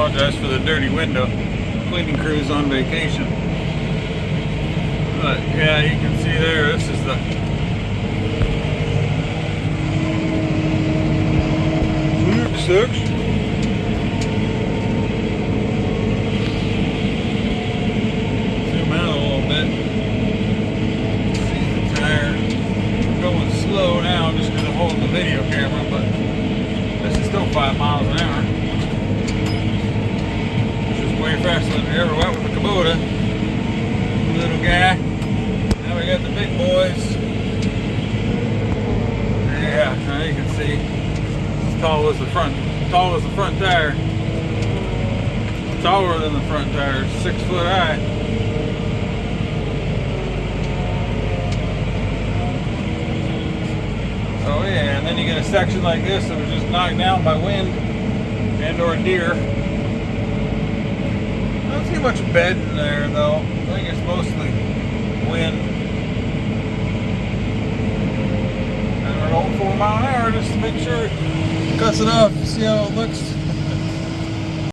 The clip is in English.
apologize for the dirty window. Cleaning crew's on vacation. But yeah, you can see there, this is the section. Zoom out a little bit. See the tire going slow now just because I'm holding the video camera, but this is still 5 miles an hour. Which is way faster than we ever went with the Kubota. Little guy. Now we got the big boys. Yeah, now you can see it's tall as the front tire. Taller than the front tire, 6 foot high. Oh yeah, and then you get a section like this that was just knocked down by wind and or deer. I don't see much bed in there though. I think it's mostly wind. And we're going 4 mile an hour just to make sure it cuts it off. See how it looks.